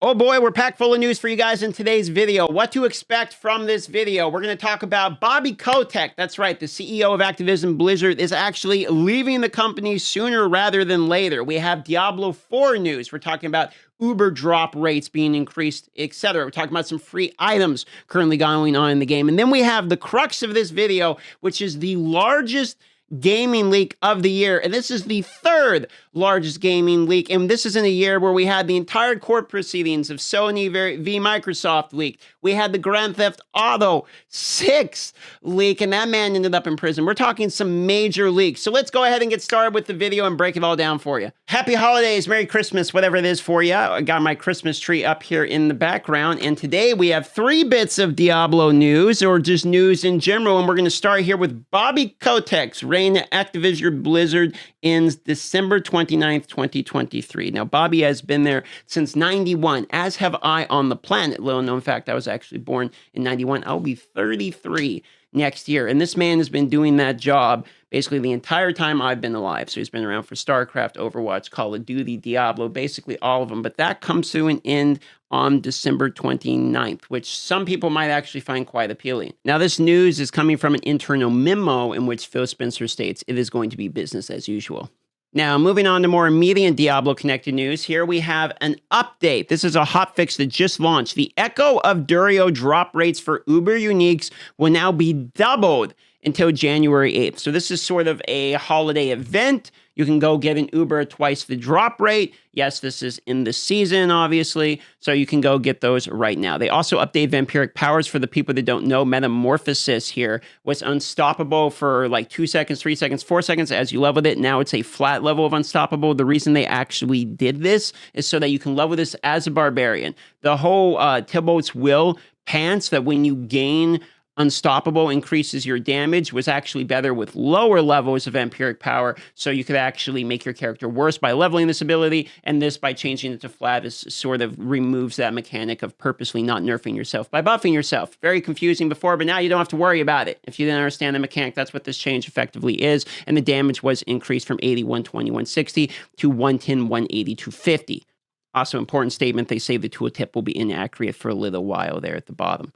Oh boy, we're packed full of news for you guys in today's video. What to expect from this video. We're going to talk about Bobby Kotick. That's right, the CEO of Activision Blizzard is actually leaving the company sooner rather than later. We have Diablo 4 news. We're talking about Uber drop rates being increased, etc. We're talking about some free items currently going on in the game. And then we have the crux of this video, which is the largest gaming leak of the year. And this is the third largest gaming leak. And this is in a year where we had the entire court proceedings of Sony v. Microsoft leak. We had the Grand Theft Auto 6 leak, and that man ended up in prison. We're talking some major leaks. So let's go ahead and get started with the video and break it all down for you. Happy holidays, Merry Christmas, whatever it is for you. I got my Christmas tree up here in the background. And today we have 3 bits of Diablo news, or just news in general. And we're going to start here with Bobby Kotick's reign at Activision Blizzard ends December 29th, 2023. Now, Bobby has been there since 91, as have I on the planet. Little known fact, I was actually born in 91. I'll be 33 next year. And this man has been doing that job basically the entire time I've been alive. So he's been around for StarCraft, Overwatch, Call of Duty, Diablo, basically all of them. But that comes to an end on December 29th, which some people might actually find quite appealing. Now, this news is coming from an internal memo in which Phil Spencer states it is going to be business as usual. Now, moving on to more immediate Diablo-connected news, here we have an update. This is a hotfix that just launched. The Echo of Durio drop rates for Uber Uniques will now be doubled until January 8th. So this is sort of a holiday event. You can go get an Uber at twice the drop rate. Yes, this is in the season, obviously, so you can go get those right now. They also update vampiric powers for the people that don't know. Metamorphosis here was unstoppable for like 2 seconds, 3 seconds, 4 seconds as you leveled it. Now it's a flat level of unstoppable. The reason they actually did this is so that you can level this as a barbarian. The whole Tybalt's Will pants that when you gain unstoppable increases your damage was actually better with lower levels of vampiric power, so you could actually make your character worse by leveling this ability, and this by changing it to flat is sort of removes that mechanic of purposely not nerfing yourself by buffing yourself. Very confusing before, but now you don't have to worry about it. If you didn't understand the mechanic, that's what this change effectively is, and the damage was increased from 80, 120, 160 to 110, 180, 250. Also, important statement, they say the tooltip will be inaccurate for a little while there at the bottom.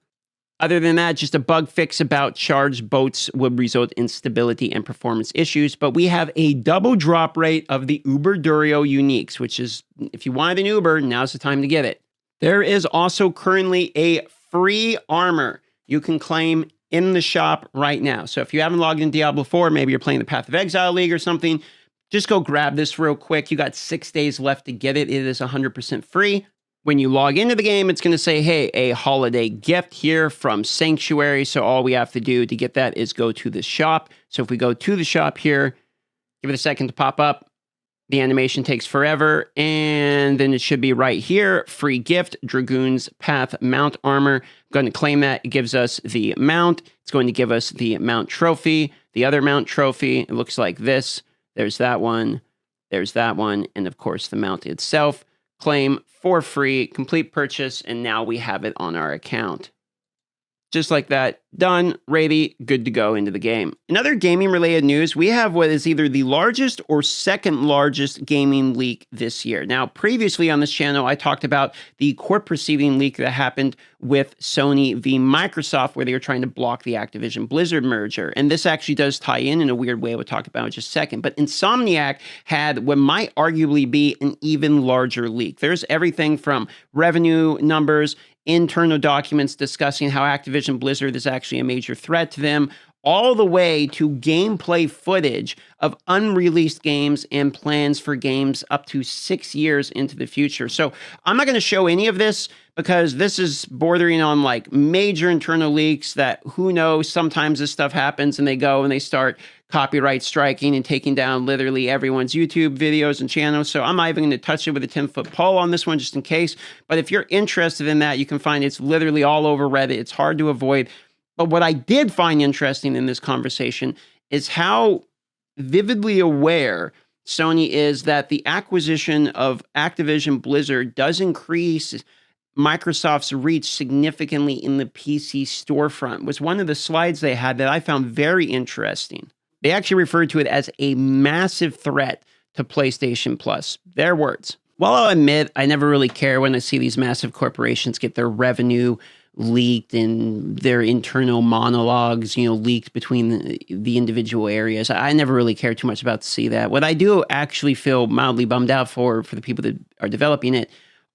Other than that, just a bug fix about charged boats would result in stability and performance issues. But we have a double drop rate of the Uber Durio Uniques, which is, if you wanted an Uber, now's the time to get it. There is also currently a free armor you can claim in the shop right now. So if you haven't logged in Diablo 4, maybe you're playing the Path of Exile League or something, just go grab this real quick. You got 6 days left to get it. It is 100% free. When you log into the game, it's going to say, hey, a holiday gift here from Sanctuary. So all we have to do to get that is go to the shop. So if we go to the shop here, give it a second to pop up. The animation takes forever. And then it should be right here. Free gift, Dragoon's Path Mount Armor. I'm going to claim that. It gives us the mount. It's going to give us the mount trophy. The other mount trophy, it looks like this. There's that one. There's that one. And of course, the mount itself. Claim for free, complete purchase, and now we have it on our account. Just like that, done, ready, good to go into the game. In other gaming-related news, we have what is either the largest or second largest gaming leak this year. Now, previously on this channel, I talked about the court proceeding leak that happened with Sony v. Microsoft, where they were trying to block the Activision Blizzard merger. And this actually does tie in a weird way we'll talk about in just a second. But Insomniac had what might arguably be an even larger leak. There's everything from revenue numbers, internal documents discussing how Activision Blizzard is actually a major threat to them, all the way to gameplay footage of unreleased games and plans for games up to 6 years into the future. So I'm not going to show any of this because this is bordering on like major internal leaks that who knows, sometimes this stuff happens and they go and they start copyright striking and taking down literally everyone's YouTube videos and channels. So I'm not even going to touch it with a 10-foot pole on this one just in case. But if you're interested in that, you can find it's literally all over Reddit. It's hard to avoid. But what I did find interesting in this conversation is how vividly aware Sony is that the acquisition of Activision Blizzard does increase Microsoft's reach significantly in the PC storefront. Was one of the slides they had that I found very interesting. They actually referred to it as a massive threat to PlayStation Plus. Their words. While I'll admit I never really care when I see these massive corporations get their revenue leaked and their internal monologues, leaked between the individual areas. I never really care too much about to see that. What I do actually feel mildly bummed out for the people that are developing it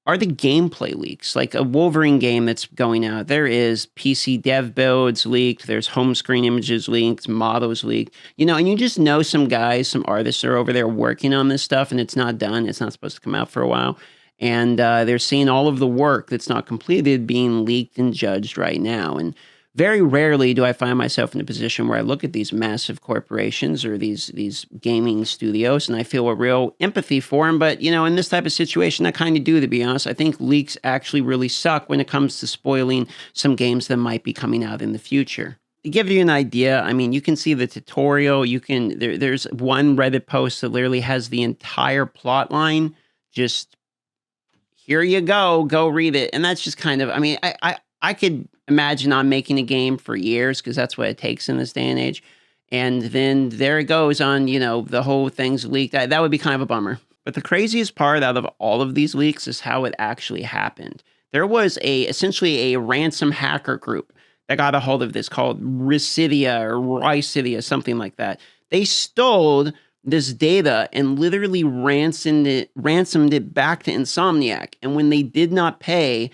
are the gameplay leaks. Like a Wolverine game that's going out, there is PC dev builds leaked, there's home screen images leaked, models leaked, and you just know some guys, some artists are over there working on this stuff and it's not done. It's not supposed to come out for a while. And they're seeing all of the work that's not completed being leaked and judged right now. And very rarely do I find myself in a position where I look at these massive corporations or these gaming studios and I feel a real empathy for them. But, in this type of situation, I kind of do, to be honest. I think leaks actually really suck when it comes to spoiling some games that might be coming out in the future. To give you an idea, I mean, you can see the tutorial. There's one Reddit post that literally has the entire plot line. Just, here you go read it. And that's just kind of, I mean, I could imagine I'm making a game for years because that's what it takes in this day and age. And then there it goes on, the whole thing's leaked. That would be kind of a bummer. But the craziest part out of all of these leaks is how it actually happened. There was essentially a ransom hacker group that got a hold of this called Rycidia, something like that. They stole this data and literally ransomed it back to Insomniac. And when they did not pay,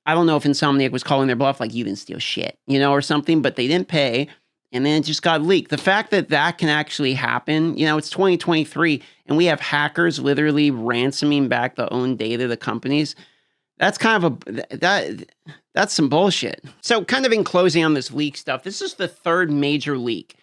I don't know if Insomniac was calling their bluff, like, you didn't steal shit, or something, but they didn't pay, and then it just got leaked. The fact that that can actually happen, it's 2023, and we have hackers literally ransoming back the own data to companies, that's kind of that's some bullshit. So kind of in closing on this leak stuff, this is the third major leak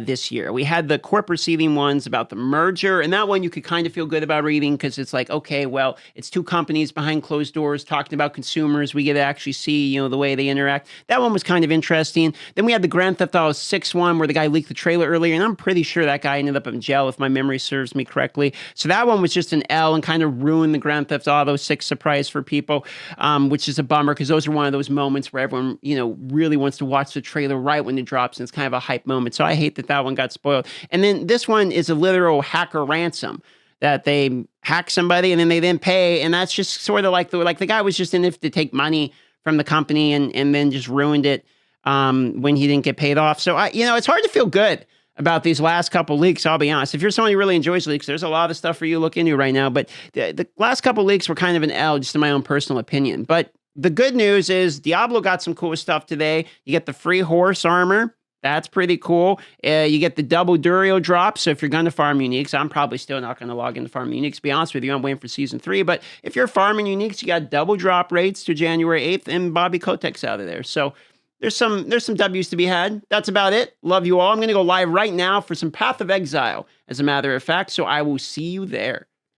this year. We had the court proceeding ones about the merger, and that one you could kind of feel good about reading because it's like, okay, well, it's two companies behind closed doors talking about consumers. We get to actually see, the way they interact. That one was kind of interesting. Then we had the Grand Theft Auto 6 one where the guy leaked the trailer earlier, and I'm pretty sure that guy ended up in jail if my memory serves me correctly. So that one was just an L and kind of ruined the Grand Theft Auto 6 surprise for people, which is a bummer because those are one of those moments where everyone, really wants to watch the trailer right when it drops, and it's kind of a hype moment. So I hate that one got spoiled. And then this one is a literal hacker ransom that they hack somebody and then they didn't pay. And that's just sort of like the guy was just in it to take money from the company and then just ruined it when he didn't get paid off. So it's hard to feel good about these last couple leaks. I'll be honest. If you're someone who really enjoys leaks, there's a lot of stuff for you to look into right now. But the last couple leaks were kind of an L, just in my own personal opinion. But the good news is Diablo got some cool stuff today. You get the free horse armor. That's pretty cool. You get the double Durio drop. So if you're going to farm uniques, I'm probably still not going to log into farm uniques. To be honest with you, I'm waiting for season 3. But if you're farming uniques, you got double drop rates to January 8th, and Bobby Kotick's out of there. So there's some W's to be had. That's about it. Love you all. I'm going to go live right now for some Path of Exile, as a matter of fact. So I will see you there.